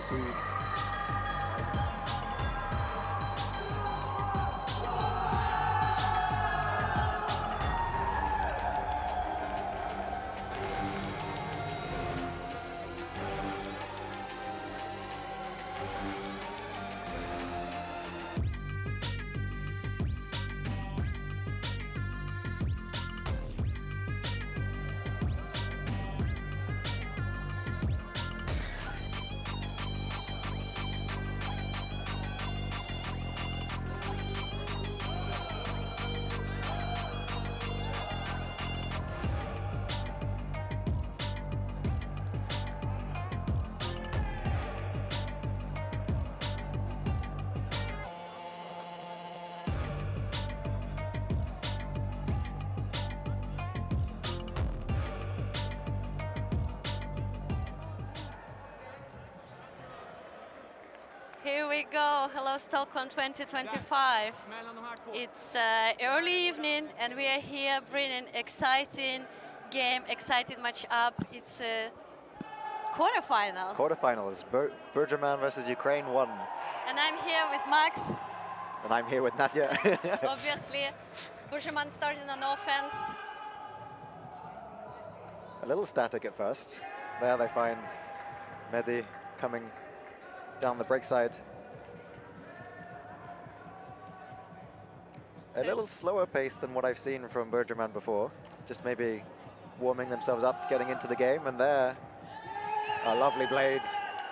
food. Here we go. Hello, Stockholm 2025. It's early evening, and we are here bringing exciting game, exciting match up. It's a quarterfinal. Quarterfinals, Burjuman versus Ukraine 1. And I'm here with Max. And I'm here with Nadia. Obviously, Burjuman starting on offense. A little static at first. There they find Mehdi coming down the break side. A little slower pace than what I've seen from Burjuman before. Just maybe warming themselves up, getting into the game, and there, a lovely blade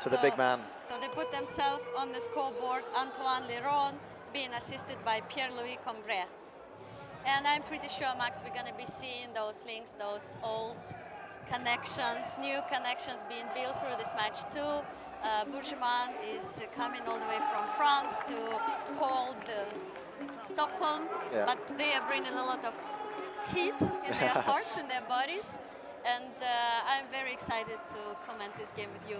to the big man. So they put themselves on the scoreboard. Antoine Leron being assisted by Pierre-Louis Combray. And I'm pretty sure, Max, we're going to be seeing those links, those old connections, new connections being built through this match too. Burjuman is coming all the way from France to hold Stockholm, but they are bringing a lot of heat in their hearts and their bodies, and I'm very excited to comment this game with you.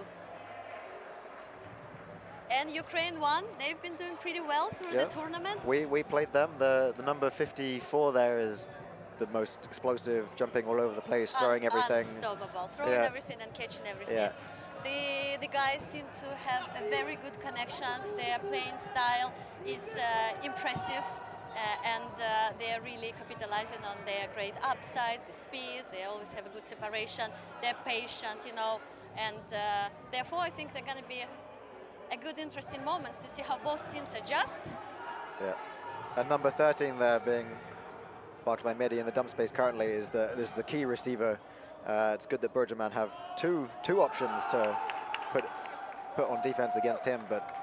And Ukraine won. They've been doing pretty well through the tournament. We played them. The number 54 there is the most explosive, jumping all over the place, throwing everything. Unstoppable, throwing everything and catching everything. The guys seem to have a very good connection. Their playing style is impressive, and they are really capitalizing on their great upsides, the speeds. They always have a good separation. They're patient, you know, and therefore I think they're going to be a good, interesting moments to see how both teams adjust. Yeah, and number 13 there being marked by Mehdi in the dump space currently is the key receiver. It's good that Burjuman have two options to put on defense against him, but.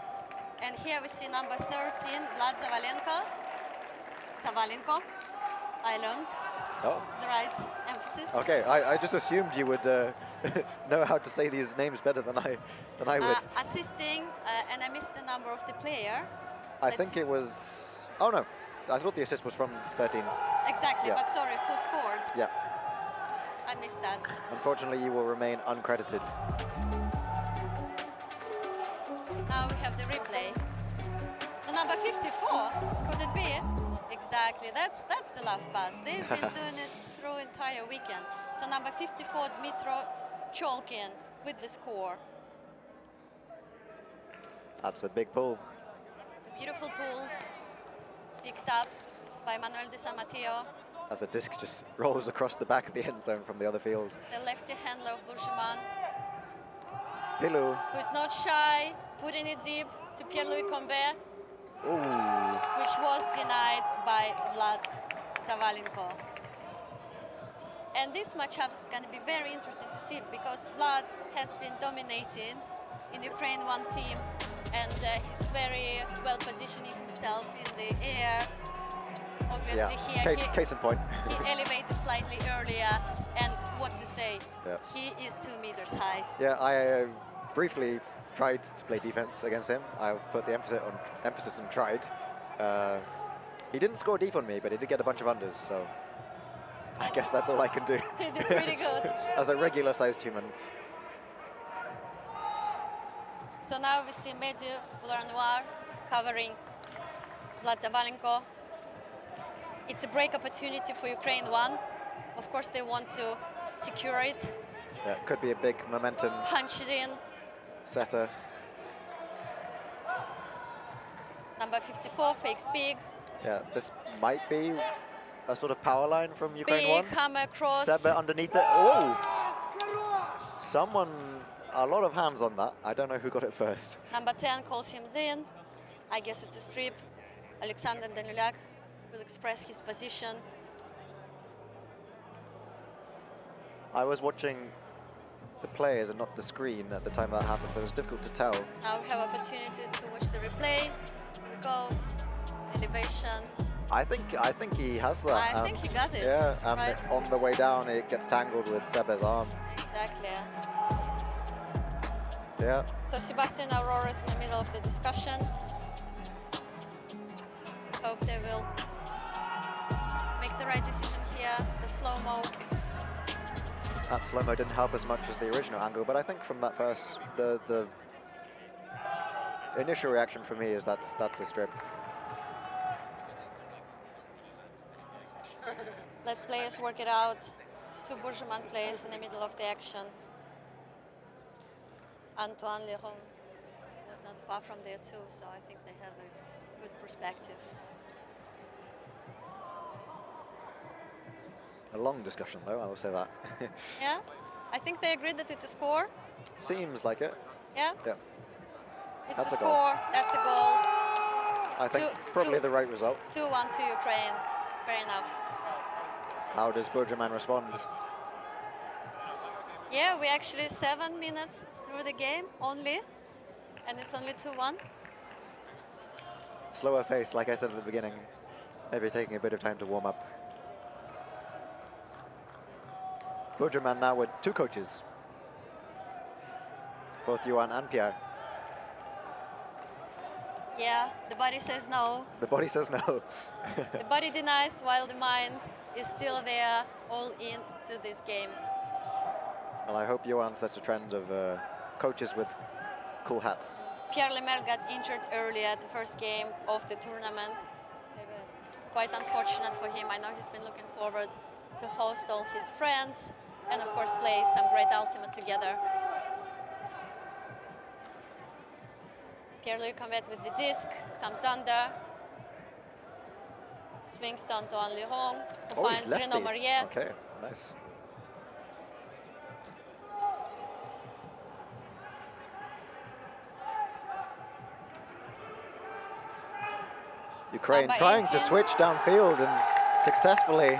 And here we see number 13, Vlad Zavalenko. I learned the right emphasis. Okay, I just assumed you would know how to say these names better than I would. Assisting, and I missed the number of the player. I think it was. Oh no, I thought the assist was from 13. Exactly, but sorry, who scored? Yeah. I missed that. Unfortunately, you will remain uncredited. Now we have the replay. The number 54, could it be? Exactly, that's the love pass. They've been doing it through entire weekend. So number 54, Dmitro Cholkin with the score. That's a big pull. It's a beautiful pull, picked up by Manuel de San Mateo. As a disc just rolls across the back of the end zone from the other field. The lefty handler of Burjuman. Pilou. Who's not shy, putting it deep to Pierre-Louis Combray. Which was denied by Vlad Zavalenko. And this matchup is going to be very interesting to see because Vlad has been dominating in Ukraine 1 team, and he's very well positioning himself in the air. Obviously here, case in point. he elevated slightly earlier, and what to say, he is 2 meters high. Yeah, I briefly tried to play defense against him. I put the emphasis on tried. He didn't score deep on me, but he did get a bunch of unders, so I guess that's all I can do. He did pretty good. As a regular-sized human. So now we see Mehdi Noir covering Vlad Zavalenko. It's a break opportunity for Ukraine 1. Of course, they want to secure it. Yeah, could be a big momentum. Punch it in. Setter. Number 54 fakes big. Yeah, this might be a sort of power line from Ukraine Big 1. hammer cross. Sebe underneath it. Oh! Someone, a lot of hands on that. I don't know who got it first. Number 10 calls him in. I guess it's a strip. Alexander Danilyak will express his position. I was watching the players and not the screen at the time that happened, so it was difficult to tell. Now we have opportunity to watch the replay. Here we go. Elevation. I think he has that. I think he got it. Yeah, and right? on the way down, it gets tangled with Sebe's arm. Exactly. Yeah. So Sebastian Aurora is in the middle of the discussion. Hope they will make the right decision here. The slow-mo. That slow-mo didn't help as much as the original angle, but I think from that first, the initial reaction for me is that's a strip. Let players work it out. Two Burjuman players in the middle of the action. Antoine Leron was not far from there too, so I think they have a good perspective. A long discussion, though, I will say that. Yeah, I think they agreed that it's a score. Seems like it. Yeah? Yeah. It's That's a a goal. score, that's a goal. I think probably the right result. 2-1 to Ukraine, fair enough. How does Burjuman respond? Yeah, we're actually 7 minutes through the game only, and it's only 2-1. Slower pace, like I said at the beginning. Maybe taking a bit of time to warm up. Burjuman now with two coaches. Both Johan and Pierre. Yeah, the body says no. The body says no. The body denies while the mind is still there, all into this game. And I hope Johan sets a trend of coaches with cool hats. Pierre Lemel got injured earlier at the first game of the tournament. Quite unfortunate for him. I know he's been looking forward to host all his friends and of course play some great ultimate together. Pierre-Louis Convet with the disc, comes under, swings to Antoine Leron, who finds Renaud Marier. Okay, nice. Ukraine trying to switch downfield and successfully.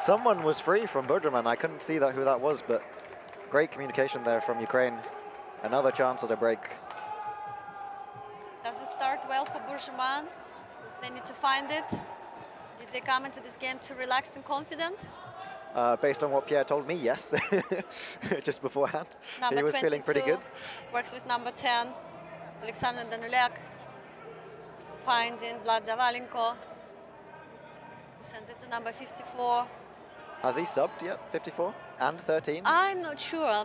Someone was free from Burjuman. I couldn't see who that was, but great communication there from Ukraine. Another chance at a break. Doesn't start well for Burjuman. They need to find it. Did they come into this game too relaxed and confident? Based on what Pierre told me, yes. Just beforehand. Number he was feeling pretty good. Works with number 10, Alexander Danilyak. Finding Vlad Zavalenko, who sends it to number 54. Has he subbed yet, 54 and 13? I'm not sure.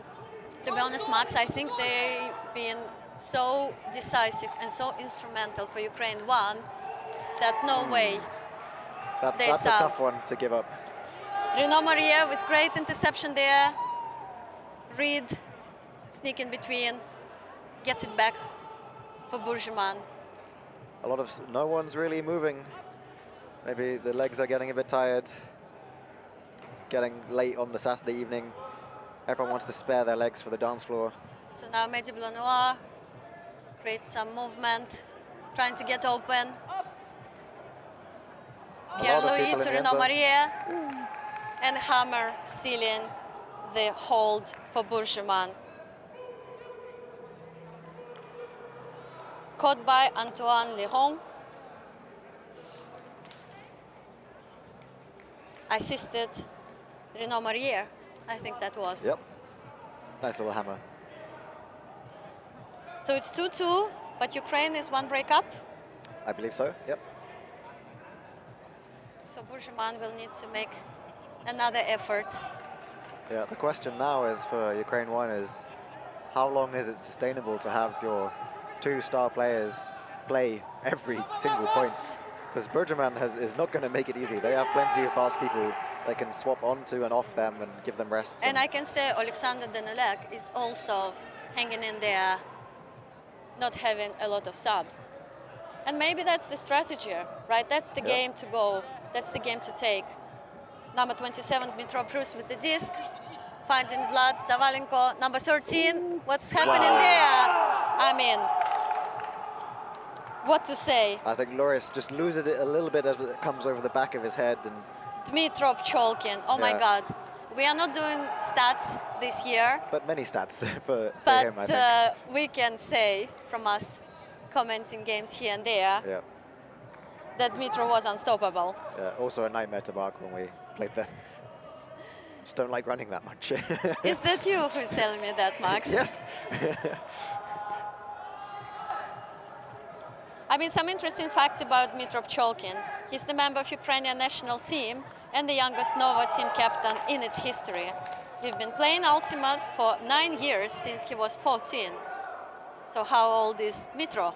To be honest, Max, I think they've been so decisive and so instrumental for Ukraine 1 that no way That's a tough one to give up. Renaud Marier with great interception there. Reed, sneak in between, gets it back for Burjuman. No one's really moving. Maybe the legs are getting a bit tired. It's getting late on the Saturday evening. Everyone wants to spare their legs for the dance floor. So now Mehdi Blanc creates some movement, trying to get open. Pierre-Louis to Renaud Marier, and hammer sealing the hold for Burjuman. Caught by Antoine Leron. Assisted Renaud Marier, I think that was. Yep. Nice little hammer. So it's 2-2, but Ukraine is one break up. I believe so, yep. So Burjuman will need to make another effort. Yeah, the question now is for Ukraine 1 is how long is it sustainable to have your two star players play every single point? Because Burjuman is not going to make it easy. They have plenty of fast people they can swap onto and off them and give them rests. And I can say Alexander Danilyak is also hanging in there, not having a lot of subs. And maybe that's the strategy, right? That's the game to go. That's the game to take. Number 27, Dmitro Prus with the disc. Finding Vlad Zavalenko. Number 13, what's happening there? I mean, what to say? I think Loris just loses it a little bit as it comes over the back of his head. And Dmitro Pcholkin, oh my God. We are not doing stats this year. But many stats for him, I think. But we can say from us commenting games here and there that Dmitro was unstoppable. Also a nightmare to mark when we played them. Just don't like running that much. Is that you who's telling me that, Max? Yes. I mean, some interesting facts about Dmitro Pcholkin. He's the member of Ukrainian national team and the youngest Nova team captain in its history. He's been playing Ultimate for 9 years since he was 14. So how old is Dmitro?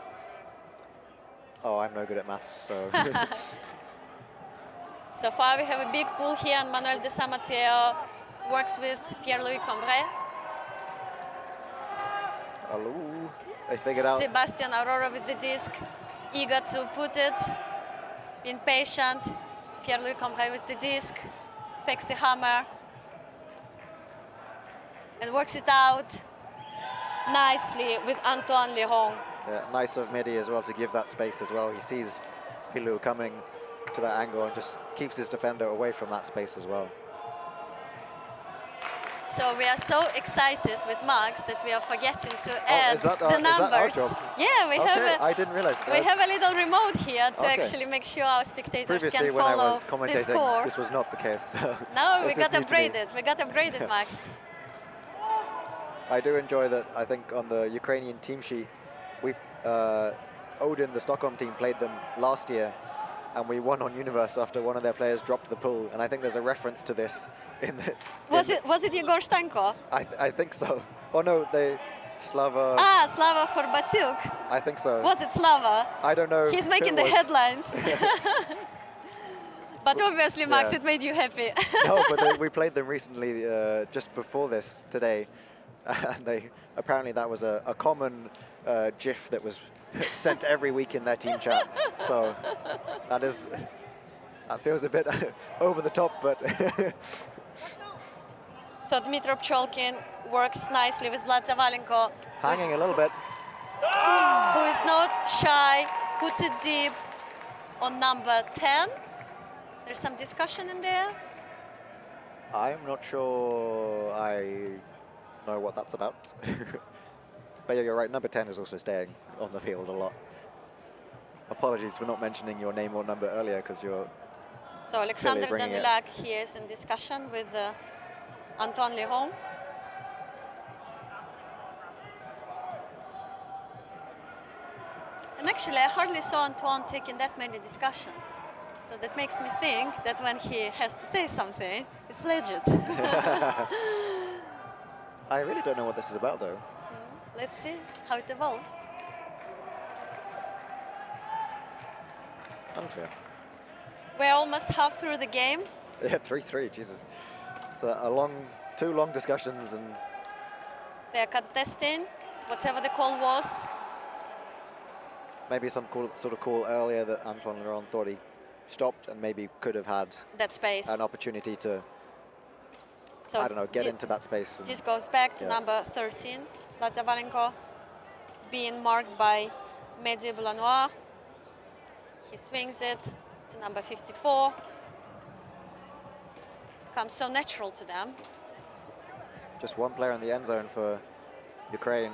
Oh, I'm no good at maths, so. So far we have a big pool here, and Manuel de San Mateo works with Pierre-Louis Combray. Hello. They figured out. Sebastian Aurora with the disc, eager to put it, being patient. Pierre-Louis Combray with the disc, fakes the hammer, and works it out nicely with Antoine Leron. Yeah, nice of Mehdi as well to give that space as well. He sees Pilou coming to that angle and just keeps his defender away from that space as well. So we are so excited with Max that we are forgetting to add the numbers. Is that our job? Yeah, we have. I didn't realize. We have a little remote here to actually make sure our spectators Previously, can follow when I was commentating, the score. this was not the case. No, we got upgraded. We got upgraded, Max. I do enjoy that. I think on the Ukrainian team sheet, we Odin, the Stockholm team, played them last year, and we won on Universe after one of their players dropped the pool. And I think there's a reference to this in the. Was it Igor Stanko? I think so. Oh no, Slava. Slava Horbatyuk. I think so. Was it Slava? I don't know. He's making the headlines. But obviously, Max, it made you happy. No, but we played them recently, just before this today, and apparently that was a common GIF that was sent every week in their team chat. So that feels a bit over the top, but. So Dmitro Pcholkin works nicely with Vlad Zavalenko. Hanging a little bit. Who is not shy, puts it deep on number 10. There's some discussion in there. I'm not sure I know what that's about. But yeah, you're right, number 10 is also staying on the field a lot. Apologies for not mentioning your name or number earlier, because you're. So Alexander Danilak, he is in discussion with Antoine Leron. And actually, I hardly saw Antoine taking that many discussions. So that makes me think that when he has to say something, it's legit. I really don't know what this is about, though. Let's see how it evolves. Unfair. We're almost half through the game. Yeah, 3-3, Jesus. So two long discussions, and they're contesting whatever the call was. Maybe some sort of call earlier that Antoine Leron thought he stopped and maybe could have had that space, an opportunity to, I don't know, get into that space. This goes back to number 13, Vlad Zavalenko, being marked by Mehdi Blanoir. He swings it to number 54. Comes so natural to them. Just one player in the end zone for Ukraine.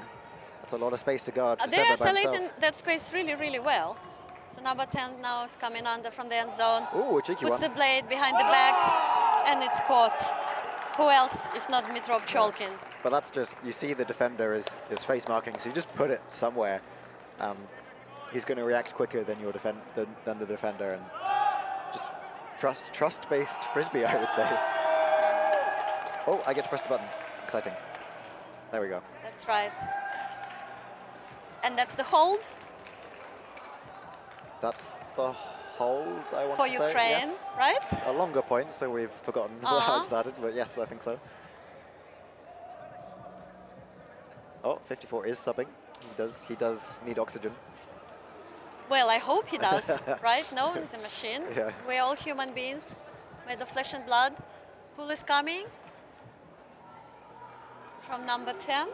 That's a lot of space to guard. They're isolating that space really, really well. So number 10 now is coming under from the end zone. Ooh, a cheeky Puts the blade behind the back, and it's caught. Who else if not Dmitro Pcholkin? But that's just, you see the defender is face marking, so you just put it somewhere. He's going to react quicker than than the defender, and just trust-based frisbee, I would say. Oh, I get to press the button. Exciting. There we go. That's right. And that's the hold? That's the hold, I want to say. For Ukraine, yes. right? A longer point, so we've forgotten how it started, but yes, I think so. Oh, 54 is subbing. He does need oxygen. Well, I hope he does, right? No, he's a machine. Yeah. We're all human beings made of flesh and blood. Pull is coming from number 10,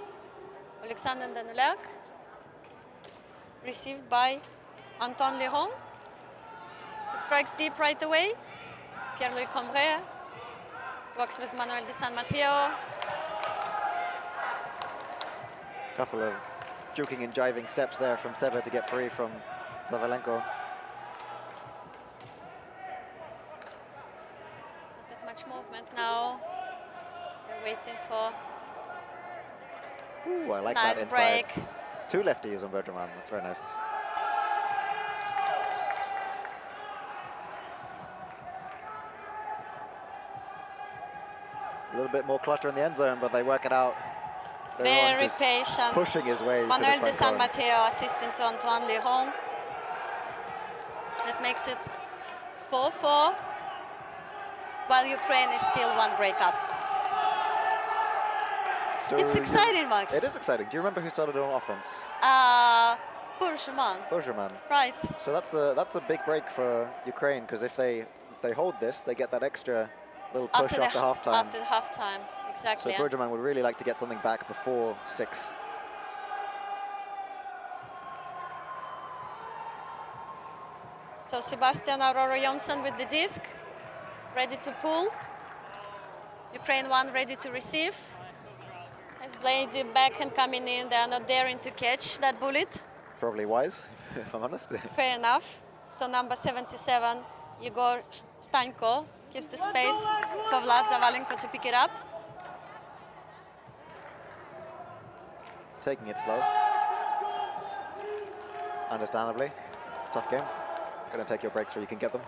Alexander Danilak, received by Antoine Leron, who strikes deep right away. Pierre-Louis Combray works with Manuel de San Mateo. Couple of juking and jiving steps there from Seba to get free from Zavalenko. Not that much movement now. We're waiting for Ooh, I like nice that inside. break. Two lefties on Burjuman. That's very nice. A little bit more clutter in the end zone, but they work it out. Very patient. Pushing his way Manuel to the de San front Mateo assisting to Antoine Leron. That makes it 4-4, while Ukraine is still one break up. It's exciting, Max. It is exciting. Do you remember who started on offense? Burjuman. Burjuman. Right. So that's a big break for Ukraine, because if they hold this, they get that extra little push after halftime. After the halftime, exactly. So Burjuman would really like to get something back before 6. So Sebastian Aurora Jonsson with the disc, ready to pull. Ukraine 1 ready to receive. As Blady backhand coming in, they are not daring to catch that bullet. Probably wise, if I'm honest. Fair enough. So number 77, Igor Stanko, gives the space for Vlad Zavalenko to pick it up. Taking it slow. Understandably. Tough game. Gonna take your breaks where you can get them.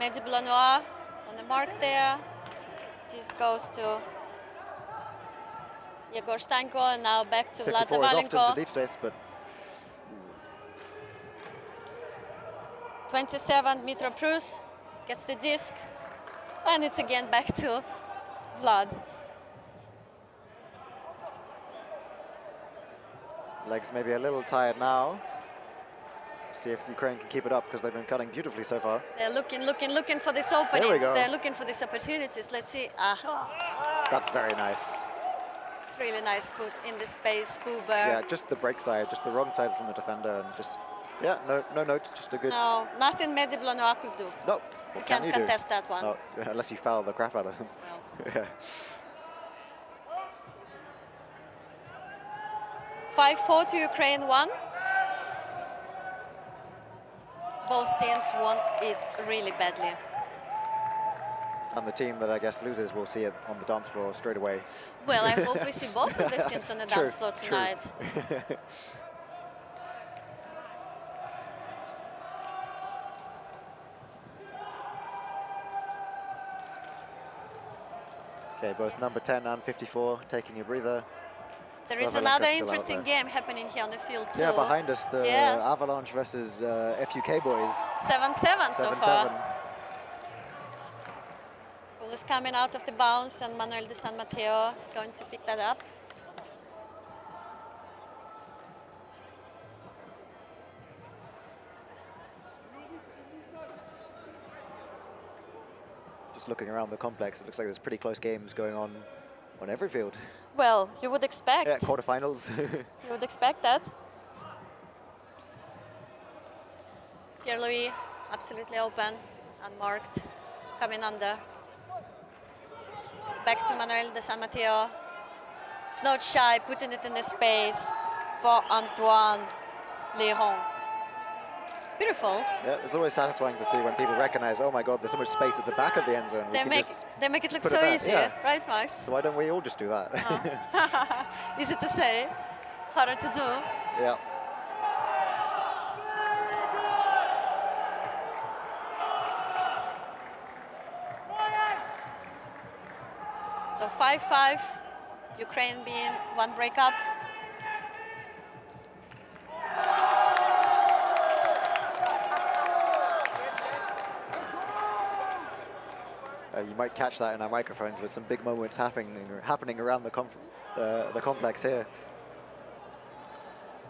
Mehdi Blanois on the mark there. This goes to Igor Stanko, and now back to Vlad 54 is often Zavalenko. to deep space, but 27, Mitro Prus gets the disc, and it's again back to Vlad. legs maybe a little tired now. See if Ukraine can keep it up, because they've been cutting beautifully so far. They're looking for these There we openings. go. They're looking for these opportunities. Let's see. That's very nice. It's really nice put in the space, Kuber. Yeah, just the break side, just the wrong side from the defender, and just, yeah, no notes, just a good... No, nothing Mehdi Blanois could do. No. You What can't can you do? contest that one. No, unless you foul the crap out of them. Well. Yeah. 5-4 to Ukraine 1. Both teams want it really badly. And the team that I guess loses will see it on the dance floor straight away. Well, I hope we see both of these teams on the dance floor tonight. Okay, both number 10 and 54 taking a breather. There is Zavalenko's another still out interesting there. game happening here on the field too. Yeah, behind us, the Yeah. Avalanche versus FUK boys. 7-7 so 7-7. far. Ball is coming out of the bounce, and Manuel de San Mateo is going to pick that up. Just looking around the complex, it looks like there's pretty close games going on every field. Well, you would expect. Yeah, quarterfinals. You would expect that. Pierre-Louis absolutely open, unmarked, coming under. Back to Manuel de San Mateo. It's not shy, putting it in the space for Antoine Leron. Beautiful. Yeah, it's always satisfying to see when people recognize, oh my God, there's so much space at the back of the end zone. They make it look put it so back, easy, yeah. right, Max? So why don't we all just do that? Easy to say, harder to do. Yeah. So 5-5, Ukraine being one break up. You might catch that in our microphones with some big moments happening around the complex here.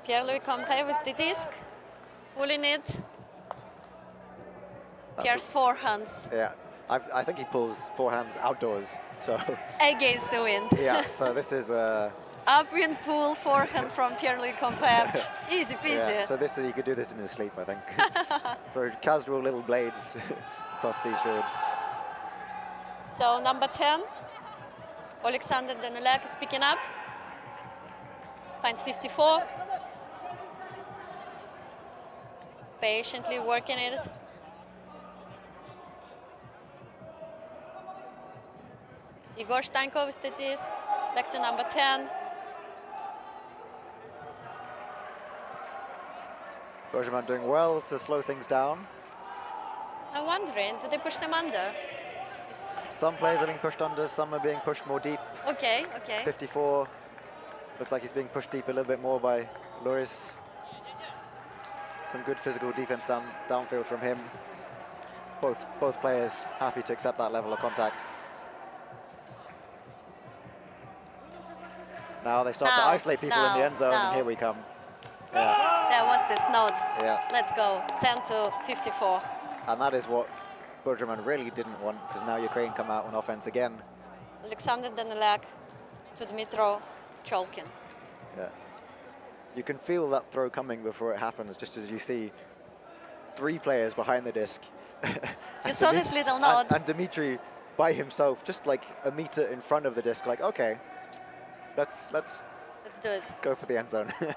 Pierre-Louis Combray with the disc, pulling it. Pierre's forehands. Yeah, I think he pulls forehands outdoors, so. Against the wind. Yeah, so this is Upwind pull forehand from Pierre-Louis Combray. Easy peasy. Yeah, so this he could do this in his sleep, I think. For casual little blades across these fields. So number 10, Alexander Danilak is picking up. Finds 54. Patiently working it. Igor Stankov with the disc, back to number 10. Burjuman doing well to slow things down. I'm wondering, do they push them under? Some players are being pushed under, some are being pushed more deep. Okay, okay. 54, looks like he's being pushed deep a little bit more by Loris. Some good physical defense downfield from him. Both players happy to accept that level of contact. Now they start to isolate people in the end zone, and here we come. Yeah. There was this nod. Yeah. Let's go, 10 to 54. And that is what Burjuman really didn't want, because now Ukraine come out on offense again. Alexander Danilak to Dmitro Cholkin. Yeah. You can feel that throw coming before it happens, just as you see 3 players behind the disc. You saw this little nod. And Dmitry by himself, just like a meter in front of the disc, like, okay, let's do it. Go for the end zone. Yeah.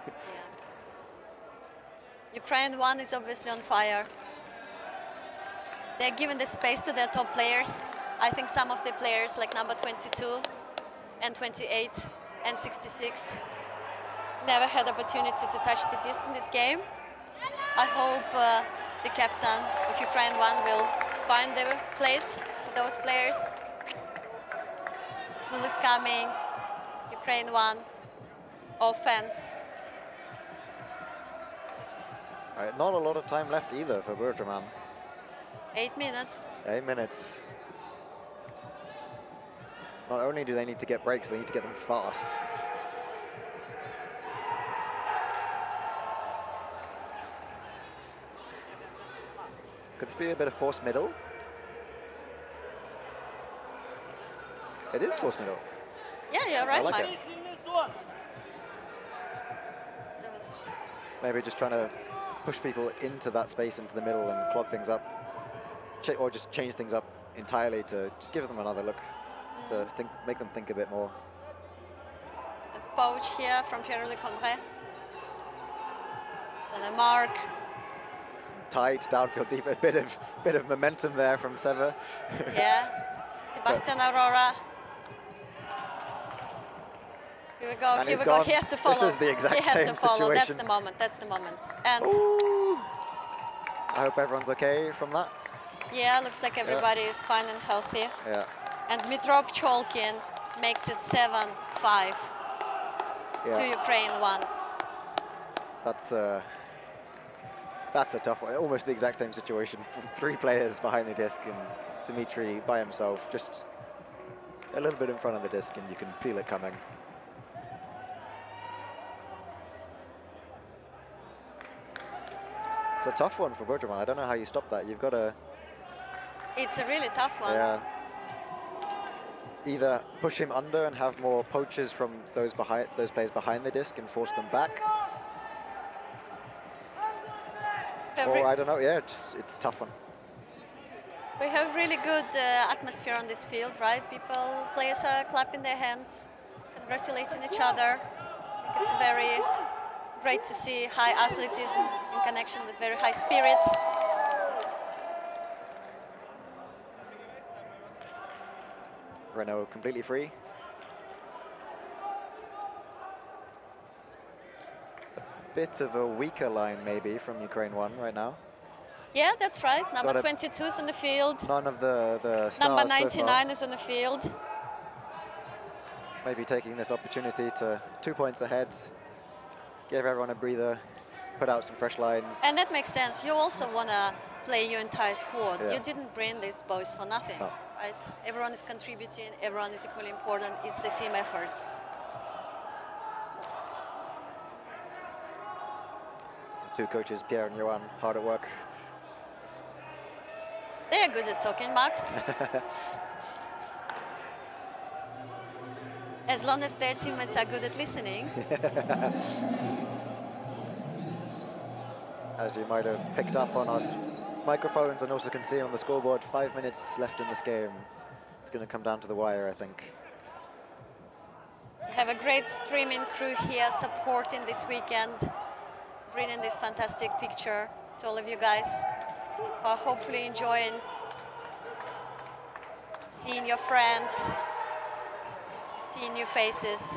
Ukraine 1 is obviously on fire. They're giving the space to their top players. I think some of the players like number 22 and 28 and 66 never had opportunity to touch the disc in this game. I hope the captain of Ukraine 1 will find the place for those players. Pull is coming, Ukraine 1, offense. Right, not a lot of time left either for Burjuman. 8 minutes. 8 minutes. Not only do they need to get breaks, they need to get them fast. Could this be a bit of forced middle? It is forced middle. Yeah, you're right, I like Max. it. Maybe just trying to push people into that space, into the middle, and clog things up. Or just change things up entirely to just give them another look, to make them think a bit more. The poach here from Pierre-Louis Combray. So the mark. Tight downfield deep, a bit of momentum there from Sever. Yeah, Sebastian Aurora. Here we go, here we go, he has to follow. This is the exact same situation. That's the moment, that's the moment. And ooh. I hope everyone's okay from that. Yeah, looks like everybody is fine and healthy. Yeah. And Dmitro Cholkin makes it 7-5 to Ukraine 1. That's a tough one. Almost the exact same situation. 3 players behind the disc and Dmitry by himself, just a little bit in front of the disc, and you can feel it coming. It's a tough one for Burjuman. I don't know how you stop that. You've got to... It's a really tough one. Yeah. Either push him under and have more poaches from those players behind the disc and force them back. Or I don't know, yeah, it's a tough one. We have really good atmosphere on this field, right? Players are clapping their hands, congratulating each other. I think it's very great to see high athleticism in connection with very high spirit. Renault completely free. A bit of a weaker line maybe from Ukraine 1 right now. Yeah, that's right. Number 22 is in the field. None of the stars Number 99 so far. is in the field. Maybe taking this opportunity to 2 points ahead, give everyone a breather, put out some fresh lines. And that makes sense. You also want to play your entire squad. Yeah. You didn't bring these boys for nothing, right? Everyone is contributing, everyone is equally important. It's the team effort. Two coaches, Pierre and Johan, hard at work. They are good at talking, Max. As long as their teammates are good at listening. As you might have picked up on our microphones and also can see on the scoreboard, 5 minutes left in this game. It's going to come down to the wire, I think. We have a great streaming crew here supporting this weekend, bringing this fantastic picture to all of you guys who are hopefully enjoying seeing your friends, seeing new faces,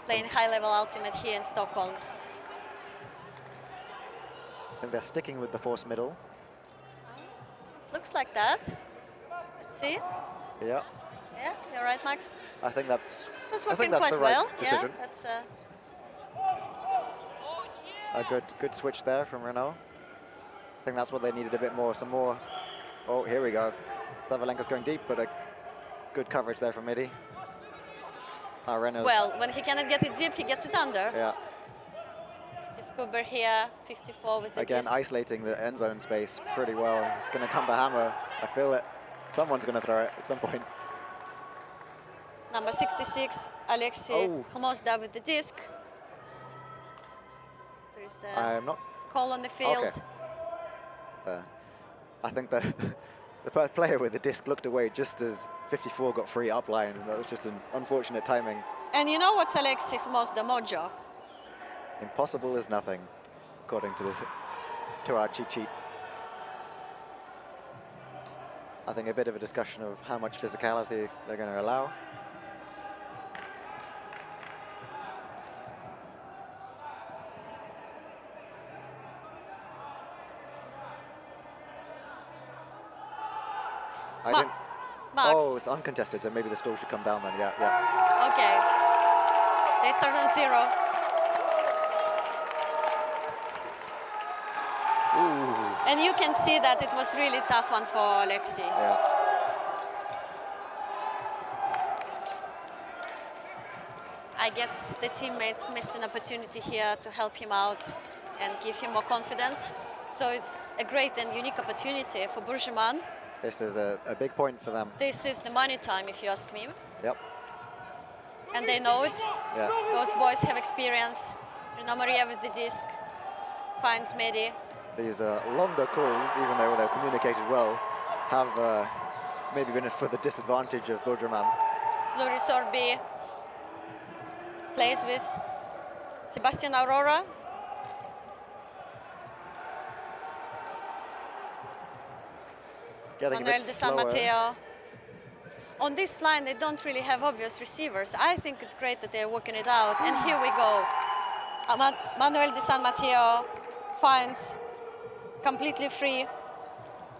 playing high-level Ultimate here in Stockholm. I think they're sticking with the force middle. Looks like that. Let's see. Yeah. Yeah, you're right, Max. I think that's. It was working quite well. Decision. Yeah, that's a good switch there from Renault. I think that's what they needed a bit more. Some more. Oh, here we go. Savalenka's going deep, but a good coverage there from Midi. Renault's. Well, when he cannot get it deep, he gets it under. Yeah. Scuba here, 54 with the Again, disc. isolating the end zone space pretty well. It's going to come the hammer. I feel it. Someone's going to throw it at some point. Number 66, Alexei Khmozda with the disc. There's a call on the field. Okay. I think the player with the disc looked away just as 54 got free upline, and that was just an unfortunate timing. And you know what's Alexei Khmozda mojo? Impossible is nothing, according to our cheat sheet. I think a bit of a discussion of how much physicality they're going to allow. Max. Oh, it's uncontested, so maybe the stall should come down then. Yeah, yeah. Okay. They start on 0. Ooh. And you can see that it was really tough one for Alexei. Yeah. I guess the teammates missed an opportunity here to help him out and give him more confidence. So it's a great and unique opportunity for Burjuman. This is a big point for them. This is the money time, if you ask me. Yep. And they know it. Yeah. Those boys have experience. Renaud Maria with the disc, finds Mehdi. These longer calls, even though they're communicated well, have maybe been for the disadvantage of Burjuman. Luri Sorbi plays with Sebastian Aurora. Getting Manuel a bit de San slower. Matteo. On this line, they don't really have obvious receivers. I think it's great that they're working it out. And here we go. Manuel de San Matteo finds completely free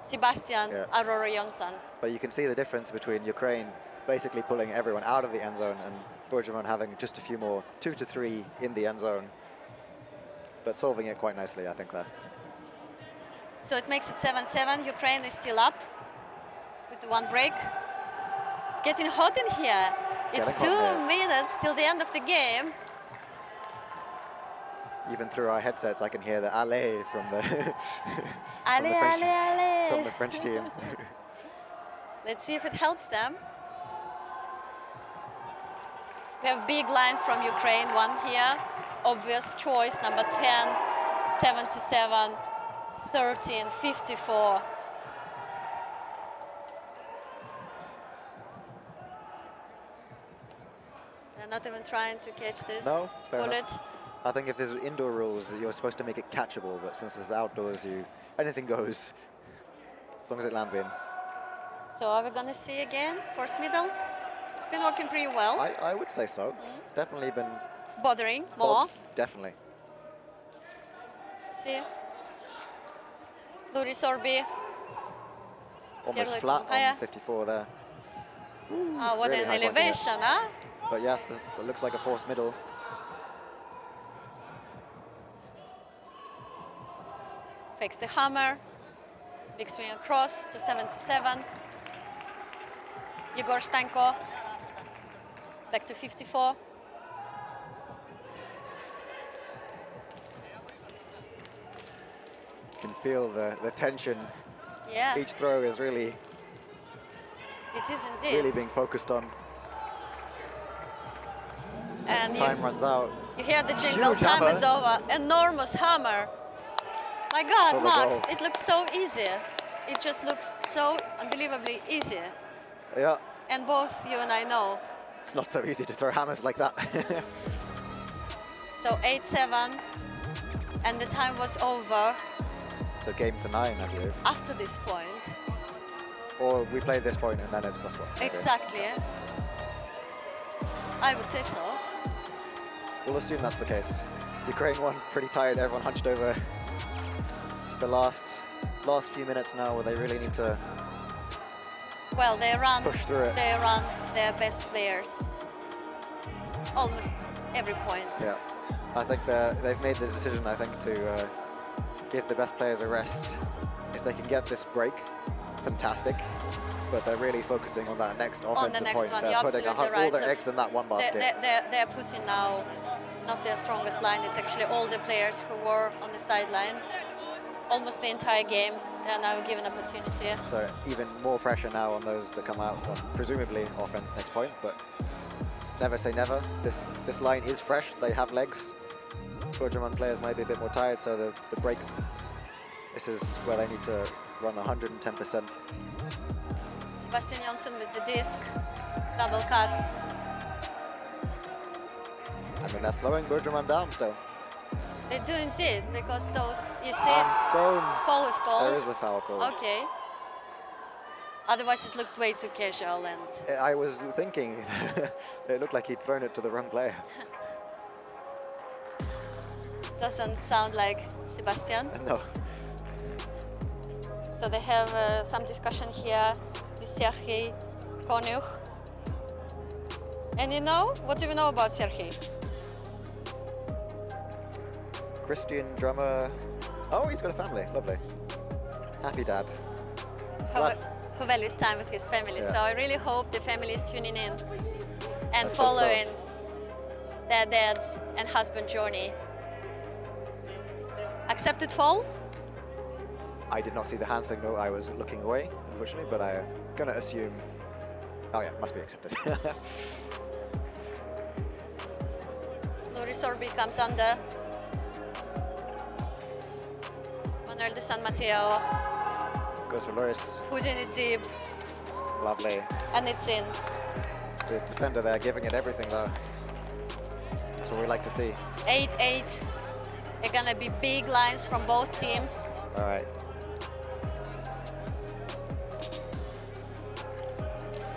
Sebastian Aurora Jonsson. But you can see the difference between Ukraine basically pulling everyone out of the end zone and Burjuman having just a few more, 2 to 3 in the end zone. But solving it quite nicely, I think, there. So it makes it 7-7. Ukraine is still up with the one break. It's getting hot in here. It's 2 minutes till the end of the game. Even through our headsets, I can hear the allez from the, from the French team. Let's see if it helps them. We have big line from Ukraine, one here. Obvious choice, number 10, 77, 13, 54. They're not even trying to catch this bullet. I think if there's indoor rules, you're supposed to make it catchable, but since it's outdoors, anything goes, as long as it lands in. So are we going to see again force middle? It's been working pretty well. I would say so. It's definitely been bothering more. Definitely. See. Luri Sorbi. Almost flat on 54 there. What really an elevation, huh? But yes, this looks like a forced middle. Fakes the hammer. Big swing across to 77. Yegor Stanko. Back to 54. can feel the tension. Yeah. Each throw is really, It is indeed. really being focused on. And Time runs out. You hear the jingle, Huge time hammer. is over. Enormous hammer. My God, For the Max, goal. it looks so easy. It just looks so unbelievably easy. Yeah, And both you and I know. it's not so easy to throw hammers like that. So 8-7, and the time was over So game to 9, I believe. after this point. Or we play this point and then it's +1. Okay. Exactly. I would say so. We'll assume that's the case. Ukraine won, pretty tired, everyone hunched over. It's the last few minutes now where they really need to Well, they run. push through it. They run their best players. Almost every point. Yeah, I think they've made the decision, I think, to give the best players a rest. If they can get this break, fantastic. But they're really focusing on that next offensive next point. one, They're you're putting absolutely all right. their Looks- eggs in that one basket. They're putting now not their strongest line. It's actually all the players who were on the sideline almost the entire game. They are now given opportunity. So even more pressure now on those that come out on presumably offense next point, but never say never. This line is fresh, they have legs. Burjuman players might be a bit more tired, so the break, this is where they need to run 110%. Sebastian Johnson with the disc, double cuts. I mean, they're slowing Burjuman down still. They do indeed, because those, you see, Thrown. foul is called. There is a foul call. Okay. Otherwise, it looked way too casual and I was thinking, it looked like he'd thrown it to the wrong player. doesn't sound like Sebastian. No. So they have some discussion here with Sergei Konuch. And you know, what do we know about Sergei? Christian drummer. Oh, he's got a family. Lovely. Happy dad. Who values time with his family. Yeah. So I really hope the family is tuning in and Let's hope so. following their dad's and husband journey. Accepted fall? I did not see the hand signal. I was looking away, unfortunately, but I'm gonna assume. Oh yeah, must be accepted. Luri Sorbi comes under. Manuel de San Mateo, Goes for Loris. putting it deep, Lovely. and it's in. The defender there giving it everything though. That's what we like to see. 8-8. They're gonna be big lines from both teams. All right.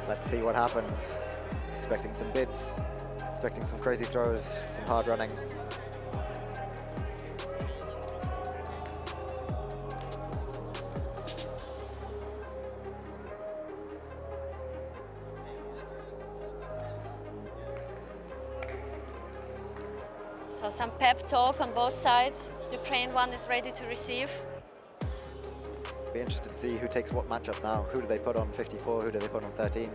Let's see what happens. Expecting some bids, expecting some crazy throws, some hard running. So some pep talk on both sides. Ukraine one is ready to receive. Be interested to see who takes what matchup now. Who do they put on 54? Who do they put on 13?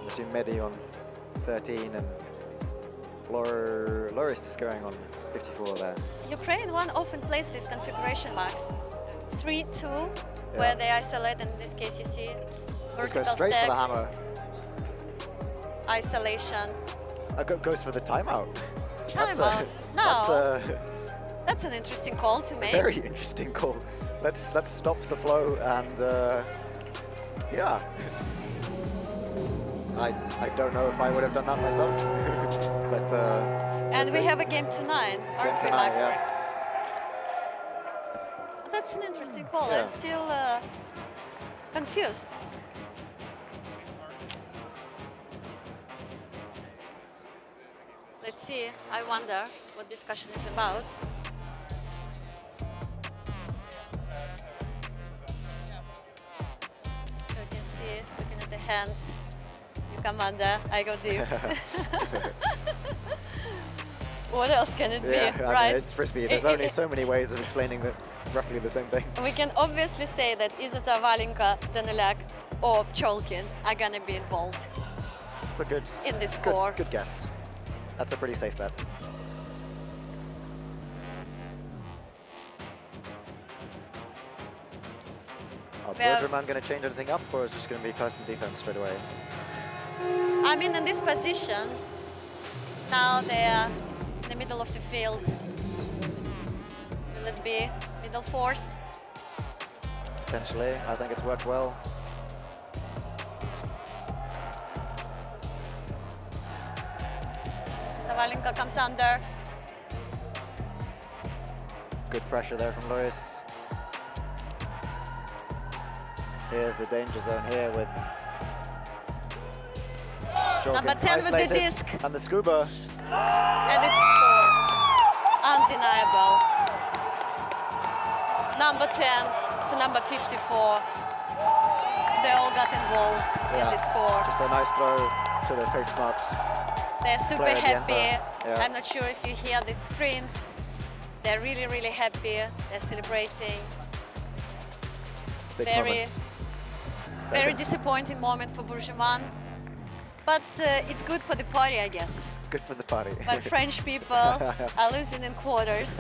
I assume Mehdi on 13 and Loris is going on 54 there. Ukraine one often plays this configuration, Max. 3-2, where they isolate, and in this case you see Let's go vertical straight stack, for the hammer. isolation. Goes for the timeout. Timeout. No. That's an interesting call to make. Very interesting call. Let's stop the flow and yeah. I don't know if I would have done that myself, but and we have a game to 9, aren't we, 9, Max? yeah. That's an interesting call. Yeah. I'm still confused. Let's see. I wonder what discussion is about. So you can see, looking at the hands, you come under, I go deep. What else can it Yeah, be, I right? mean, it's frisbee. There's only so many ways of explaining roughly the same thing. We can obviously say that either Zavalenka, Danilak, or Pcholkin are gonna be involved It's a good in this score. Good guess. That's a pretty safe bet. Burjuman going to change anything up, or is it just going to be person defense straight away? I mean, in this position, now they're in the middle of the field. Will it be middle force? Potentially. I think it's worked well. Savalenka comes under. Good pressure there from Loris. Here's the danger zone here with Number 10 with the disc. And the scuba. And it's a score. Undeniable. Number 10 to number 54. They all got involved in the score. Just a nice throw to the face marks. They're super happy. Yeah. I'm not sure if you hear the screams. They're really, really happy. They're celebrating. Big Very moment. disappointing moment for Burjuman. But it's good for the party, I guess. Good for the party. When French people are losing in quarters,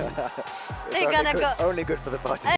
they're gonna go. Only good for the party.